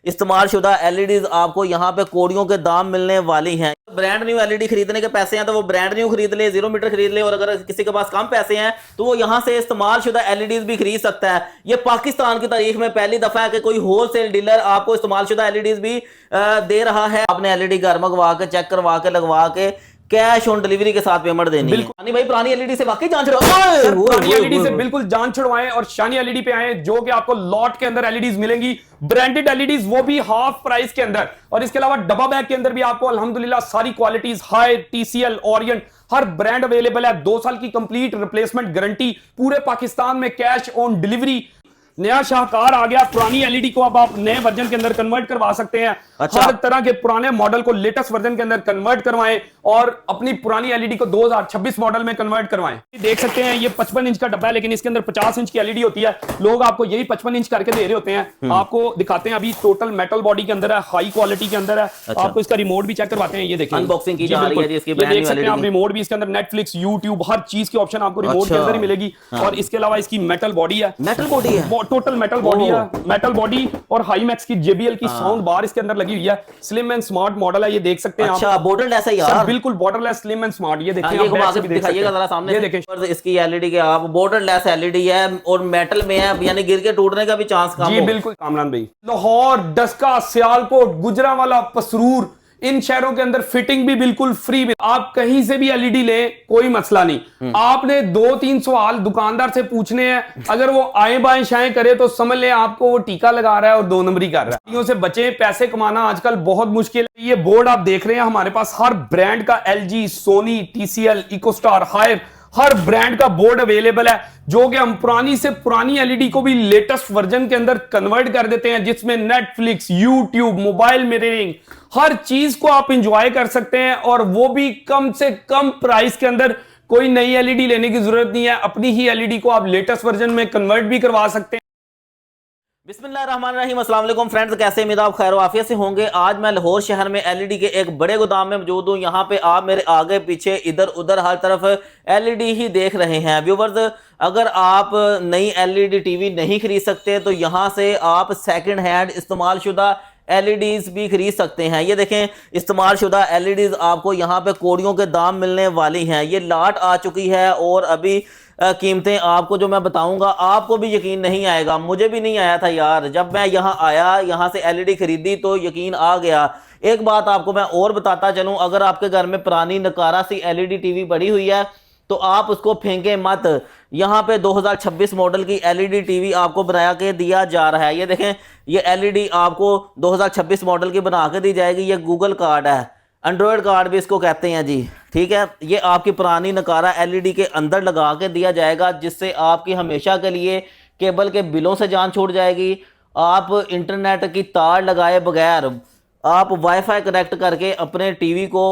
इस्तेमाल शुदा एलईडीज आपको यहाँ पे कोड़ियों के दाम मिलने वाली हैं। ब्रांड न्यू एलईडी खरीदने के पैसे हैं तो वो ब्रांड न्यू खरीद ले, 0 मीटर खरीद ले, और अगर किसी के पास कम पैसे हैं तो वो यहाँ से इस्तेमाल शुदा एलईडीज भी खरीद सकता है। ये पाकिस्तान की तारीख में पहली दफा है कि कोई होलसेल डीलर आपको इस्तेमाल शुदा एलईडीज भी दे रहा है। आपने एलईडी घर मंगवा के, चेक करवा के, लगवा के कैश ऑन डिलीवरी के साथ पेमेंट देनी है। शानी भाई पुरानी एलईडी से वाकई जान छुड़वाएं, पुरानी एलईडी से बिल्कुल जान छुड़वाएं और शानी एलईडी पे आए, जो कि आपको लॉट के अंदर एलईडीज मिलेंगी, ब्रांडेड एलईडीज, वो भी हाफ प्राइस के अंदर। और इसके अलावा डब्बा बैग के अंदर भी आपको अल्हम्दुलिल्लाह सारी क्वालिटीज, हाई, टीसीएल, ओरिएंट, हर ब्रांड अवेलेबल है। 2 साल की कंप्लीट रिप्लेसमेंट गारंटी, पूरे पाकिस्तान में कैश ऑन डिलीवरी। नया शाहकार आ गया, पुरानी एलईडी को अब आप नए वर्जन के अंदर कन्वर्ट करवा सकते हैं। अच्छा। हर तरह के पुराने मॉडल को लेटेस्ट वर्जन के अंदर कन्वर्ट करवाएं और अपनी पुरानी एलईडी को 2026 मॉडल में कन्वर्ट करवाएं। देख सकते हैं ये 55 इंच का डब्बा है, लेकिन इसके अंदर 50 इंच की एलईडी होती है। लोग आपको यही 55 इंच करके दे रहे होते हैं। आपको दिखाते हैं, अभी टोटल मेटल बॉडी के अंदर है, हाई क्वालिटी के अंदर है। अच्छा। आपको इसका रिमोट भी चेक करवाते हैं, ये देखें, अनबॉक्सिंग की जा रही है जी इसकी। ये देख सकते हैं आप, रिमोट भी इसके अंदर, नेटफ्लिक्स, यूट्यूब, हर चीज की ऑप्शन आपको रिमोट के अंदर ही मिलेगी। और इसके अलावा इसकी मेटल बॉडी है, मेटल बॉडी है, टोटल मेटल बॉडी है, मेटल बॉडी और हाई मैक्स की JBL की साउंड बार इसके अंदर लगी हुई है। स्लिम एंड स्मार्ट मॉडल है, ये देख सकते हैं आप। अच्छा, बॉर्डरलेस है यार, बिल्कुल बॉर्डरलेस, स्लिम एंड स्मार्ट। ये देखिए, ये घुमा के दिखाइएगा जरा सामने, ये देखें इसकी एलईडी के आप, बॉर्डरलेस एलईडी है और मेटल में है, यानी गिर के टूटने का भी चांस कम जी। बिल्कुल कामरान भाई, लाहौर, डस्का, सियालकोट, गुजरांवाला, पसरूर, इन शहरों के अंदर फिटिंग भी बिल्कुल फ्री में। आप कहीं से भी एलईडी लें, कोई मसला नहीं। आपने 2-3 सवाल दुकानदार से पूछने हैं, अगर वो आए बाएं शाएं करे तो समझ लें आपको वो टीका लगा रहा है और 2 नंबरी कर रहा है। चीजों से बचे, पैसे कमाना आजकल बहुत मुश्किल है। ये बोर्ड आप देख रहे हैं, हमारे पास हर ब्रांड का LG, सोनी, TCL, इकोस्टार, हायर, हर ब्रांड का बोर्ड अवेलेबल है, जो कि हम पुरानी से पुरानी एलईडी को भी लेटेस्ट वर्जन के अंदर कन्वर्ट कर देते हैं, जिसमें नेटफ्लिक्स, यूट्यूब, मोबाइल मिररिंग, हर चीज को आप इंजॉय कर सकते हैं, और वो भी कम से कम प्राइस के अंदर। कोई नई एलईडी लेने की जरूरत नहीं है, अपनी ही एलईडी को आप लेटेस्ट वर्जन में कन्वर्ट भी करवा सकते हैं। बिस्मिल्लाहिर्रहमानिर्रहीम, अस्सलाम वालेकुम फ्रेंड्स, कैसे उम्मीद आप खैर आफियत से होंगे। आज मैं लाहौर शहर में एलईडी के एक बड़े गोदाम में मौजूद हूँ। यहाँ पे आप मेरे आगे पीछे इधर उधर हर तरफ एलईडी ही देख रहे हैं। व्यूवर्स, अगर आप नई एलईडी टीवी नहीं खरीद सकते तो यहाँ से आप सेकंड हैंड इस्तेमाल शुदा एलईडीज भी खरीद सकते हैं। ये देखें, इस्तेमाल शुदा एलईडीज आपको यहाँ पे कोड़ियों के दाम मिलने वाली हैं। ये लाट आ चुकी है और अभी कीमतें आपको जो मैं बताऊंगा आपको भी यकीन नहीं आएगा। मुझे भी नहीं आया था यार, जब मैं यहाँ आया, यहाँ से एलईडी खरीदी तो यकीन आ गया। एक बात आपको मैं और बताता चलूं, अगर आपके घर में पुरानी नकारा सी एलईडी टीवी पड़ी हुई है तो आप उसको फेंके मत। यहाँ पे 2026 मॉडल की एलईडी टीवी आपको बना के दिया जा रहा है। ये देखें, ये एलईडी आपको 2026 मॉडल की बना के दी जाएगी। ये गूगल कार्ड है, एंड्रॉयड कार्ड भी इसको कहते हैं जी, ठीक है। ये आपकी पुरानी नकारा एलईडी के अंदर लगा के दिया जाएगा, जिससे आपकी हमेशा के लिए केबल के बिलों से जान छूट जाएगी। आप इंटरनेट की तार लगाए बगैर आप वाईफाई कनेक्ट करके अपने टीवी को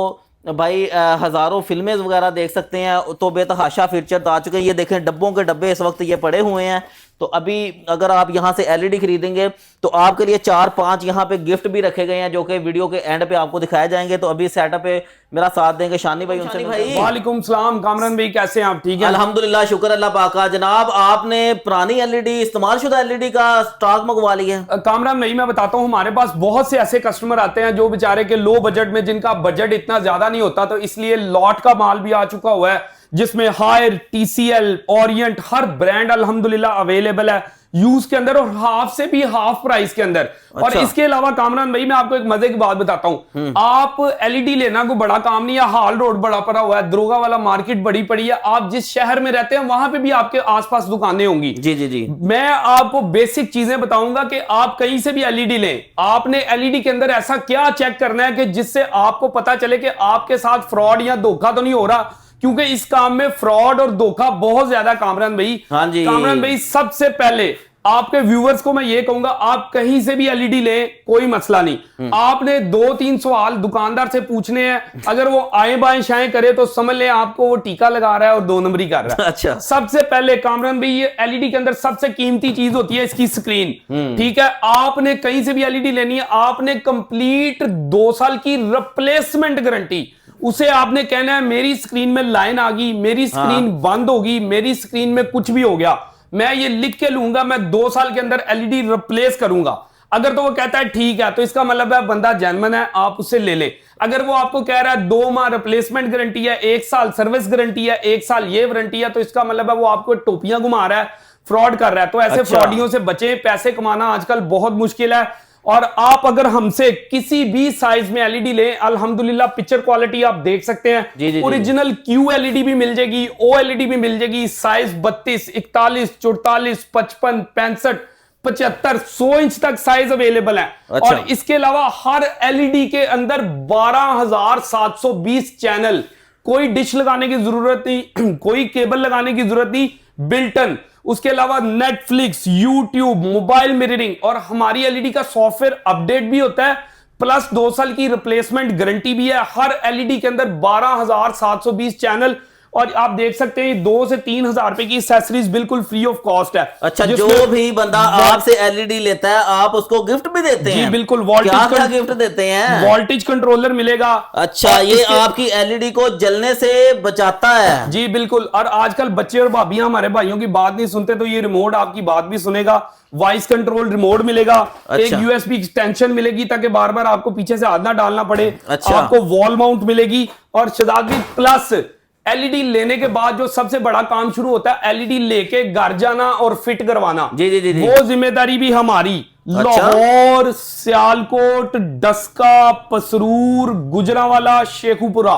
भाई हज़ारों फिल्में वगैरह देख सकते हैं। तो बेतहाशा फीचर आ चुके हैं। ये देखें, डब्बों के डब्बे इस वक्त ये पड़े हुए हैं। तो अभी अगर आप यहाँ से एलईडी खरीदेंगे तो आपके लिए 4-5 यहाँ पे गिफ्ट भी रखे गए हैं, जो कि वीडियो के एंड पे आपको दिखाए जाएंगे। तो अभी सेटअप पे मेरा साथ देंगे शानी भाई, उनसे भाई। वालेकुम सलाम कामरान भाई, कैसे हैं आप? ठीक है अल्हम्दुलिल्लाह, शुक्र अल्लाह पाक का। जनाब, आपने पुरानी एलईडी, इस्तेमाल शुदा एलईडी का स्टॉक मंगवा लिया है? कामरान भाई, मैं बताता हूँ, हमारे पास बहुत से ऐसे कस्टमर आते हैं जो बेचारे के लो बजट में, जिनका बजट इतना ज्यादा नहीं होता, तो इसलिए लॉट का माल भी आ चुका हुआ है, जिसमें हायर, TCL, ओरिएंट, हर ब्रांड अल्हम्दुलिल्लाह अवेलेबल है यूज के अंदर, और हाफ से भी हाफ प्राइस के अंदर। अच्छा। और इसके अलावा कामरान भाई, मैं आपको एक मजे की बात बताता हूं। आप एलईडी लेना कोई बड़ा काम नहीं है। हाल रोड बड़ा पड़ा हुआ है, दरोगा वाला मार्केट बड़ी पड़ी है। आप जिस शहर में रहते हैं वहां पे भी आपके आसपास दुकानें होंगी। जी जी जी। मैं आपको बेसिक चीजें बताऊंगा कि आप कहीं से भी एलईडी लें, आपने एलईडी के अंदर ऐसा क्या चेक करना है कि जिससे आपको पता चले कि आपके साथ फ्रॉड या धोखा तो नहीं हो रहा, क्योंकि इस काम में फ्रॉड और धोखा बहुत ज्यादा कामरान भाई। हाँ जी। कामरान भाई, सबसे पहले आपके व्यूवर्स को मैं ये कहूंगा, आप कहीं से भी एलईडी लें, कोई मसला नहीं। आपने 2-3 सवाल दुकानदार से पूछने हैं, अगर वो आए बाएं शाएं करे तो समझ लें आपको वो टीका लगा रहा है और 2 नंबरी कर रहा है। अच्छा। सबसे पहले कामरान भाई, ये एलईडी के अंदर सबसे कीमती चीज होती है इसकी स्क्रीन, ठीक है। आपने कहीं से भी एलईडी लेनी है, आपने कंप्लीट 2 साल की रिप्लेसमेंट गारंटी, उसे आपने कहना है मेरी स्क्रीन में लाइन आ गई, मेरी स्क्रीन बंद होगी, मेरी स्क्रीन में कुछ भी हो गया, मैं ये लिख के लूंगा, मैं 2 साल के अंदर एलईडी रिप्लेस करूंगा। अगर तो वो कहता है ठीक है, तो इसका मतलब है बंदा जेन्युइन है, आप उससे ले लें। अगर वो आपको कह रहा है 2 माह रिप्लेसमेंट गारंटी है, 1 साल सर्विस गारंटी है, 1 साल ये वारंटी है, तो इसका मतलब है वो आपको टोपियां घुमा रहा है, फ्रॉड कर रहा है। तो ऐसे अच्छा। फ्रॉडियों से बचें, पैसे कमाना आजकल बहुत मुश्किल है। और आप अगर हमसे किसी भी साइज में एलईडी लें, अल्हम्दुलिल्लाह पिक्चर क्वालिटी आप देख सकते हैं, जी, जी, जी। ओरिजिनल क्यू एलईडी भी मिल जाएगी, ओ एलईडी भी मिल जाएगी, साइज 32, 41, 44, 55, 65, 75, 100 इंच तक साइज अवेलेबल है। अच्छा। और इसके अलावा हर एलईडी के अंदर 12,720 चैनल, कोई डिश लगाने की जरूरत नहीं, कोई केबल लगाने की जरूरत नहीं, बिल्टन। उसके अलावा नेटफ्लिक्स, यूट्यूब, मोबाइल मिररिंग, और हमारी एलईडी का सॉफ्टवेयर अपडेट भी होता है, प्लस 2 साल की रिप्लेसमेंट गारंटी भी है। हर एलईडी के अंदर 12,720 चैनल, और आप देख सकते हैं 2 से 3 हजार रुपए की एक्सेसरीज बिल्कुल फ्री ऑफ कॉस्ट है। अच्छा, जो भी बंदा आपसे एलईडी लेता है आप उसको गिफ्ट भी देते हैं? जी बिल्कुल। क्या गिफ्ट देते हैं? वोल्टेज कंट्रोलर मिलेगा। अच्छा, ये आपकी एलईडी को जलने से बचाता है? जी बिल्कुल। और आजकल बच्चे और भाभियां हमारे भाइयों की बात नहीं सुनते, तो ये रिमोट आपकी बात भी सुनेगा। वॉइस कंट्रोल रिमोट मिलेगा। अच्छा। एक यूएसबी एक्सटेंशन मिलेगी ताकि बार बार आपको पीछे से हाथ ना डालना पड़े। अच्छा। आपको वॉल माउंट मिलेगी। और शहजाद भी प्लस एलईडी लेने के बाद जो सबसे बड़ा काम शुरू होता है, एलईडी लेके घर जाना और फिट करवाना। जी जी जी जी। वो जिम्मेदारी भी हमारी। अच्छा? लाहौर, सियालकोट, डस्का, पसरूर, गुजरांवाला, शेखुपुरा,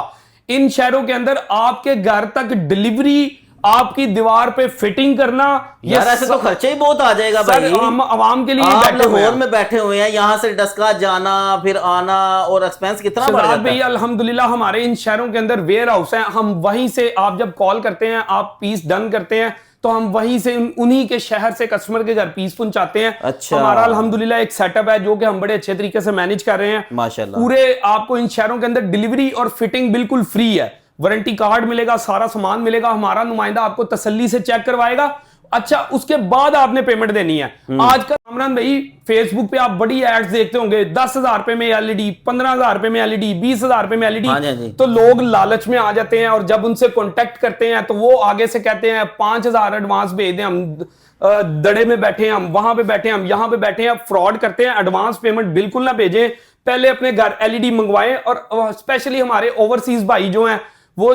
इन शहरों के अंदर आपके घर तक डिलीवरी, आपकी दीवार पे फिटिंग करना, यार ऐसे तो खर्चे ही बहुत आ जाएगा भाई। हम आवाम के लिए आप बैठे हुए लाहौर हैं। में बैठे हुए हैं, यहाँ से डस्का जाना फिर आना और एक्सपेंस कितना बढ़ जाता है? अल्हम्दुलिल्लाह हमारे इन शहरों के अंदर वेयर हाउस है। हम वहीं से, आप जब कॉल करते हैं, आप पीस डन करते हैं, तो हम वहीं से उन्हीं के शहर से कस्टमर के घर पीस पहुंचाते हैं। अच्छा। हमारा अल्हम्दुलिल्लाह एक सेटअप है जो कि हम बड़े अच्छे तरीके से मैनेज कर रहे हैं। माशाल्लाह। पूरे आपको इन शहरों के अंदर डिलीवरी और फिटिंग बिल्कुल फ्री है। वारंटी कार्ड मिलेगा, सारा सामान मिलेगा, हमारा नुमाइंदा आपको तसल्ली से चेक करवाएगा। अच्छा, उसके बाद आपने पेमेंट देनी है। आजकल कामरान भाई फेसबुक पे आप बड़ी एड्स देखते होंगे, 10,000 रुपए में एलईडी, 15,000 रुपए में एलईडी, 20,000 रुपए में एलईडी। हाँ जी, हाँ जी। तो लोग लालच में आ जाते हैं, और जब उनसे कांटेक्ट करते हैं तो वो आगे से कहते हैं 5,000 एडवांस भेज दें, हम दड़े में बैठे हैं, हम वहां पे बैठे हैं, हम यहां पे बैठे हैं, फ्रॉड करते हैं। एडवांस पेमेंट बिल्कुल ना भेजें, पहले अपने घर एलईडी मंगवाएं। और स्पेशली हमारे ओवरसीज भाई जो हैं, वो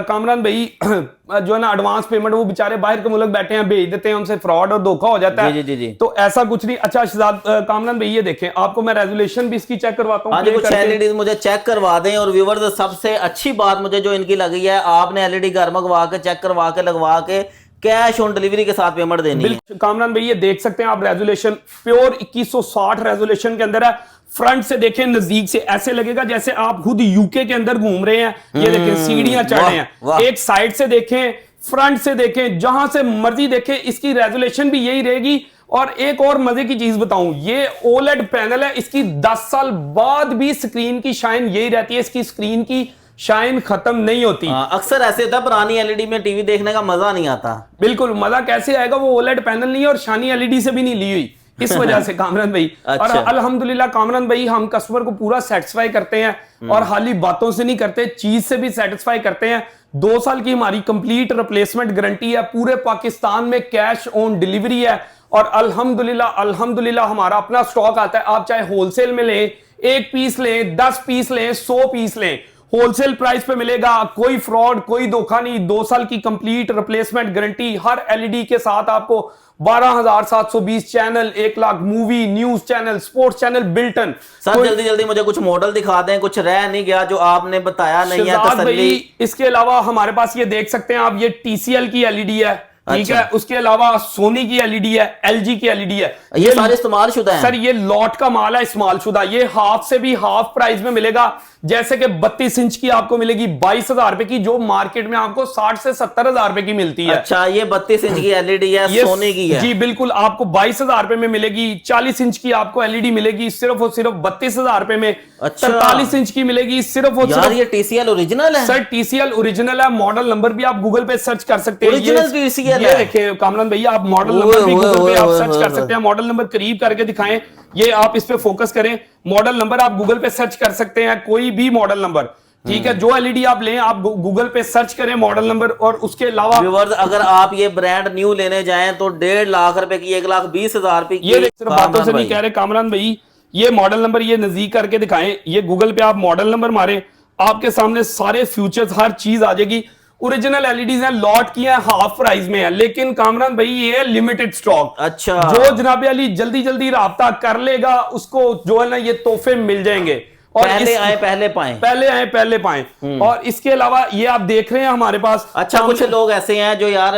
कामरान भाई जो है ना, एडवांस पेमेंट वो बेचारे बाहर के मुल्क बैठे हैं, भेज देते हैं, उनसे फ्रॉड और धोखा हो जाता है। जी जी जी। तो ऐसा कुछ नहीं। अच्छा शहजाद कामरान भाई, ये देखें, आपको मैं रेजोल्यूशन भी इसकी चेक करवाता हूँ। हाँ जी, कुछ एलईडी मुझे चेक करवा दें। और व्यूअर्स, सबसे अच्छी बात मुझे जो इनकी लगी है, आपने एलईडी घर मंगवा के, चेक करवा के, लगवा के, कैश ऑन डिलीवरी के साथ पेमेंट देनी है। कामरान भाई ये देख सकते हैं आप, रेजोल्यूशन प्योर 2160 रेजोल्यूशन के अंदर है। फ्रंट से देखें, नजदीक से ऐसे लगेगा जैसे आप खुद यूके के अंदर घूम रहे हैं। ये देखें, सीढ़ियां चढ़ रहे हैं। एक साइड से देखें, फ्रंट से देखें, जहां से मर्जी देखें, इसकी रेजोल्यूशन भी यही रहेगी। और एक और मजे की चीज बताऊं, ये ओलेड पैनल है, इसकी 10 साल बाद भी स्क्रीन की शाइन यही रहती है, इसकी स्क्रीन की शाइन खत्म नहीं होती। अक्सर ऐसे होता है, पुरानी एलईडी में टीवी देखने का मजा नहीं आता। बिल्कुल, मजा कैसे आएगा, वो ओलेड पैनल नहीं है और शानी एलईडी से भी नहीं ली हुई, इस वजह से कामरान भाई। अच्छा। और अल्हम्दुलिल्लाह कामरान भाई, हम कस्टमर को पूरा सेटिस्फाई करते हैं, और खाली बातों से नहीं करते, चीज से भी सेटिस्फाई करते हैं। 2 साल की हमारी कंप्लीट रिप्लेसमेंट गारंटी है, पूरे पाकिस्तान में कैश ऑन डिलीवरी है। और अल्हम्दुलिल्लाह हमारा अपना स्टॉक आता है। आप चाहे होलसेल में लें, 1 पीस लें, 10 पीस लें, 100 पीस लें, होलसेल प्राइस पे मिलेगा। कोई फ्रॉड, कोई धोखा नहीं। 2 साल की कंप्लीट रिप्लेसमेंट गारंटी, हर एलईडी के साथ आपको 12,720 channel, 1 lakh movie, news channel, sports channel built-in. Sir जल्दी जल्दी मुझे कुछ मॉडल दिखा दें, कुछ रह नहीं गया जो आपने बताया नहीं है। शहजाद तसल्ली। भाई, इसके अलावा हमारे पास ये देख सकते हैं आप, ये TCL की एलईडी है, ठीक अच्छा। है। उसके अलावा सोनी की एलईडी है, LG की एलईडी है। ये सारे इस्तेमाल शुदा हैं? सर ये लॉट का माल है, इस्तेमाल शुदा। ये हाफ से भी हाफ प्राइस में मिलेगा। जैसे कि 32 इंच की आपको मिलेगी 22,000 रुपए की, जो मार्केट में आपको 60 से 70,000 रुपए की मिलती है। अच्छा, ये 32 इंच की एलईडी है, सोनी की है? जी बिल्कुल, आपको 22,000 रुपए में मिलेगी। 40 इंच की आपको एलईडी मिलेगी सिर्फ और सिर्फ 32,000 रुपए में। अच्छा। 43 इंच की मिलेगी सिर्फ और यार सिर्फ। ये TCL ओरिजिनल है? सर TCL ओरिजिनल है, मॉडल नंबर भी आप गूगल पे सर्च कर सकते हैं। ओरिजिनल TCL ये है? देखिए कामरान भैया, आप मॉडल नंबर भी गूगल पे आप सर्च कर सकते हैं। मॉडल नंबर करीब करके दिखाएं, ये आप इस पे फोकस करें। मॉडल नंबर आप गूगल पे सर्च कर सकते हैं, कोई भी मॉडल नंबर। ठीक है। जो एलईडी आप लें, आप गूगल पे सर्च करें मॉडल नंबर, और उसके अलावा व्यूअर्स अगर आप ये ब्रांड न्यू लेने जाएं तो 1.5 लाख रुपए की 1,20,000 रुपए की। ये सिर्फ बातों से नहीं कह रहे कामरान भाई, ये मॉडल नंबर ये नजदीक करके दिखाएं, ये गूगल पे आप मॉडल नंबर मारें, आपके सामने सारे फ्यूचर्स हर चीज आ जाएगी। ओरिजिनल एलईडीज हैं, लॉट की हैं, हाफ प्राइस में है, लेकिन कामरान भाई ये है लिमिटेड स्टॉक। अच्छा, जो जनाब अली जल्दी जल्दी राब्ता कर लेगा उसको जो है ना ये तोहफे मिल जाएंगे। और पहले आए पहले पाएं, पहले आए पहले पाएं। और इसके अलावा ये आप देख रहे हैं हमारे पास। अच्छा, कुछ लोग ऐसे हैं जो यार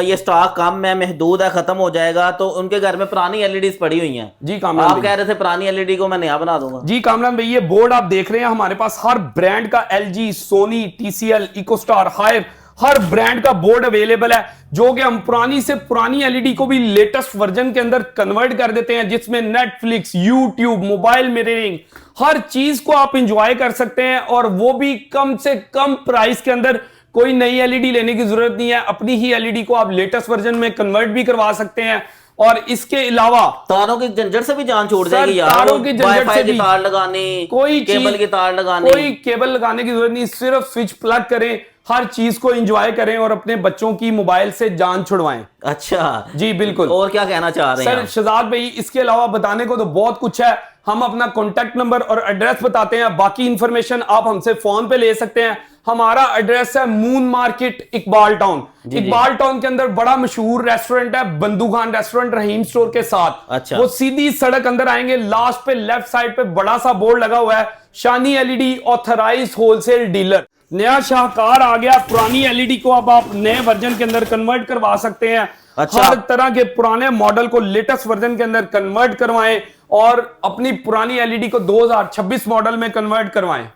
ये स्टॉक कम है, महदूद है, खत्म हो जाएगा, तो उनके घर में पुरानी एलईडीज पड़ी हुई हैं। जी कामरान, आप कह रहे थे पुरानी एलईडी को मैं नया बना दूंगा। जी कामरान भाई, ये बोर्ड आप देख रहे हैं हमारे पास हर ब्रांड का, एलजी, सोनी, टीसीएल, इकोस्टार, हायर, हर ब्रांड का बोर्ड अवेलेबल है, जो कि हम पुरानी से पुरानी एलईडी को भी लेटेस्ट वर्जन के अंदर कन्वर्ट कर देते हैं, जिसमें नेटफ्लिक्स, यूट्यूब, मोबाइल मिररिंग, हर चीज को आप इंजॉय कर सकते हैं, और वो भी कम से कम प्राइस के अंदर। कोई नई एलईडी लेने की जरूरत नहीं है, अपनी ही एलईडी को आप लेटेस्ट वर्जन में कन्वर्ट भी करवा सकते हैं। और इसके अलावा तारों की झंझट से भी जान छोड़ जाएगी यार, तारों की झंझट से भी, तार लगाने, कोई केबल की तार लगाने, कोई केबल लगाने की जरूरत नहीं, सिर्फ स्विच प्लग करें, हर चीज को एंजॉय करें और अपने बच्चों की मोबाइल से जान छुड़वाएं। अच्छा जी बिल्कुल। और क्या कहना चाह रहे हैं सर शहजाद भाई, इसके अलावा बताने को तो बहुत कुछ है। हम अपना कॉन्टेक्ट नंबर और एड्रेस बताते हैं, बाकी इंफॉर्मेशन आप हमसे फोन पे ले सकते हैं। हमारा एड्रेस है moon market, Iqbal town. Iqbal town के अंदर बड़ा मशहूर रेस्टोरेंट है बंधू खान रेस्टोरेंट, रहीम स्टोर के साथ। अच्छा। वो सीधी सड़क अंदर आएंगे, लास्ट पे लेफ्ट साइड पे बड़ा सा बोर्ड लगा हुआ है, शानी एलईडी ऑथराइज्ड होलसेल डीलर। नया शाहकार आ गया, पुरानी एलईडी को अब आप नए वर्जन के अंदर कन्वर्ट करवा सकते हैं। अच्छा। हर तरह के पुराने मॉडल को लेटेस्ट वर्जन के अंदर कन्वर्ट करवाएं और अपनी पुरानी एलईडी को 2026 मॉडल में कन्वर्ट करवाएं।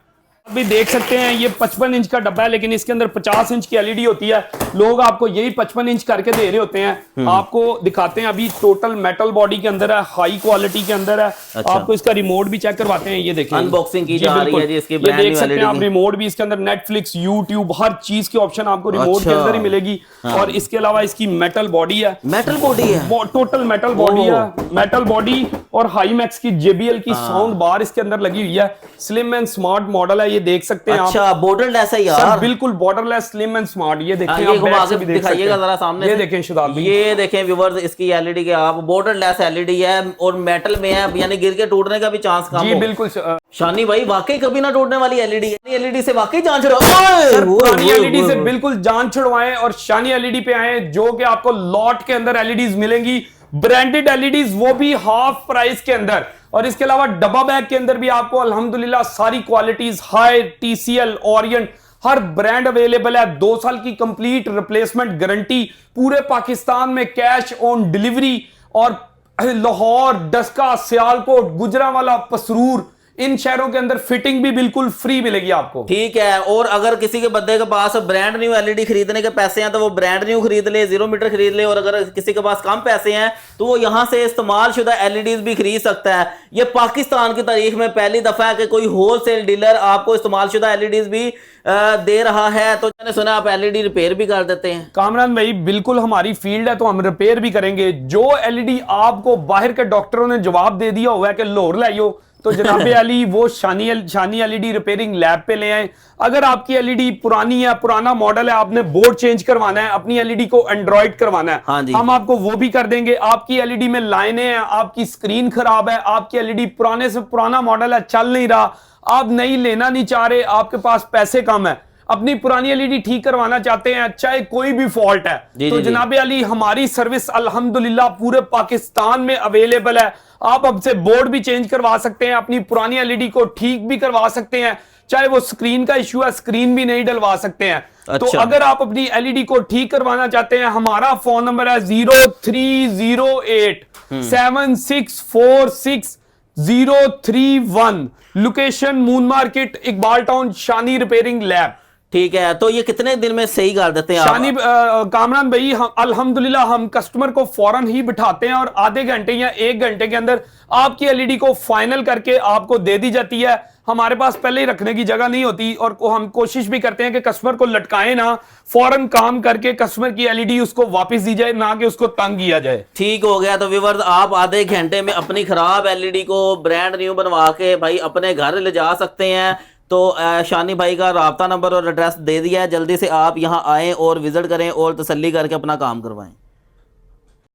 अभी देख सकते हैं ये 55 इंच का डब्बा है, लेकिन इसके अंदर 50 इंच की एलईडी होती है। लोग आपको यही 55 इंच करके दे रहे होते हैं। आपको दिखाते हैं, अभी टोटल मेटल बॉडी के अंदर है, हाई क्वालिटी के अंदर है। अच्छा। आपको इसका रिमोट भी चेक करवाते हैं, ये देखें, अनबॉक्सिंग की जी जा रही बिल्कुल। है जी इसकी ये ब्रांड देख न्यू सकते हैं आप, एलईडी। रिमोट भी इसके अंदर, नेटफ्लिक्स, यूट्यूब, हर चीज की ऑप्शन आपको रिमोट अच्छा। के अंदर ही मिलेगी। और इसके अलावा इसकी मेटल बॉडी है, मेटल बॉडी है, टोटल मेटल बॉडी है, मेटल बॉडी और हाई मैक्स की JBL की साउंड बार इसके अंदर लगी हुई है। स्लिम एंड स्मार्ट मॉडल है, ये देख सकते हैं आप। अच्छा, बॉर्डरलेस है यार, सर बिल्कुल बॉर्डरलेस, स्लिम एंड स्मार्ट। ये देखिए, ये आप घुमा बैक से के भी देख सकते दिखाइएगा हैं। जरा सामने ये से। देखें शहजाद भाई, ये देखें व्यूअर्स, इसकी एलईडी के आप बॉर्डरलेस एलईडी है और मेटल में है, यानी गिर के टूटने का भी चांस कम जी हो। बिल्कुल। शानी भाई वाकई कभी ना टूटने वाली एलईडी है, एलईडी से वाकई जान छुड़ाओ। सर पुरानी एलईडी से बिल्कुल जान छुड़वाएं और शानी एलईडी पे आए, जो कि आपको लॉट के अंदर एलईडीज मिलेंगी, ब्रांडेड एलईडीज, वो भी हाफ प्राइस के अंदर। और इसके अलावा डब्बा बैग के अंदर भी आपको अल्हम्दुलिल्लाह सारी क्वालिटीज, हाई, TCL, ओरिएंट, हर ब्रांड अवेलेबल है। 2 साल की कंप्लीट रिप्लेसमेंट गारंटी, पूरे पाकिस्तान में कैश ऑन डिलीवरी। और लाहौर, डस्का, सियालकोट, गुजरांवाला, पसरूर, इन शहरों के अंदर फिटिंग भी बिल्कुल फ्री मिलेगी आपको। ठीक है। और अगर किसी के बंदे के पास ब्रांड न्यू एलईडी खरीदने के पैसे हैं तो वो ब्रांड न्यू खरीद ले, 0 मीटर खरीद ले। और अगर किसी के पास कम पैसे हैं तो वो यहां से इस्तेमाल शुदा एलईडीज भी खरीद सकता है। ये पाकिस्तान की तारीख में पहली दफा है कि कोई होलसेल डीलर आपको इस्तेमाल शुदा एलईडीज भी दे रहा है। तो मैंने सुना आप एलईडी रिपेयर भी कर देते हैं। कामरान भाई बिल्कुल, हमारी फील्ड है तो हम रिपेयर भी करेंगे। जो एलईडी आपको बाहर के डॉक्टरों ने जवाब दे दिया हुआ है कि लाहौर लाइयो, तो जनाबे अली वो शानी एलईडी रिपेयरिंग लैब पे ले आए। अगर आपकी एलईडी पुरानी है, पुराना मॉडल है, आपने बोर्ड चेंज करवाना है, अपनी एलईडी को एंड्रॉइड करवाना है, हाँ जी। हम आपको वो भी कर देंगे। आपकी एलईडी में लाइनें हैं, आपकी स्क्रीन खराब है, आपकी एलईडी पुराने से पुराना मॉडल है, चल नहीं रहा, आप नई लेना नहीं चाह रहे, आपके पास पैसे कम है, अपनी पुरानी एलईडी ठीक करवाना चाहते हैं, चाहे कोई भी फॉल्ट है, तो जनाबे अली हमारी सर्विस अल्हम्दुलिल्लाह पूरे पाकिस्तान में अवेलेबल है। आप हमसे बोर्ड भी चेंज करवा सकते हैं, अपनी पुरानी एलईडी को ठीक भी करवा सकते हैं, चाहे वो स्क्रीन का इश्यू है, स्क्रीन भी नहीं डलवा सकते हैं। अच्छा। तो अगर आप अपनी एलईडी को ठीक करवाना चाहते हैं, हमारा फोन नंबर है 0308 7646 031, location moon market, Iqbal town, Shani repairing lab. ठीक है। तो ये कितने दिन में सही कर देते हैं शानी कामरान भाई, हम अल्हम्दुलिल्लाह हम कस्टमर को फौरन ही बिठाते हैं और आधे घंटे या 1 घंटे के अंदर आपकी एलईडी को फाइनल करके आपको दे दी जाती है। हमारे पास पहले ही रखने की जगह नहीं होती और हम कोशिश भी करते हैं कि कस्टमर को लटकाएं ना, फौरन काम करके कस्टमर की एलईडी उसको वापस दी जाए, ना कि उसको तंग किया जाए। ठीक हो गया। तो व्यूअर्स, आप आधे घंटे में अपनी खराब एलईडी को ब्रांड न्यू बनवा के भाई अपने घर ले जा सकते हैं। तो शानी भाई का राब्ता नंबर और एड्रेस दे दिया है, जल्दी से आप यहाँ आएँ और विज़िट करें और तसल्ली करके अपना काम करवाएं।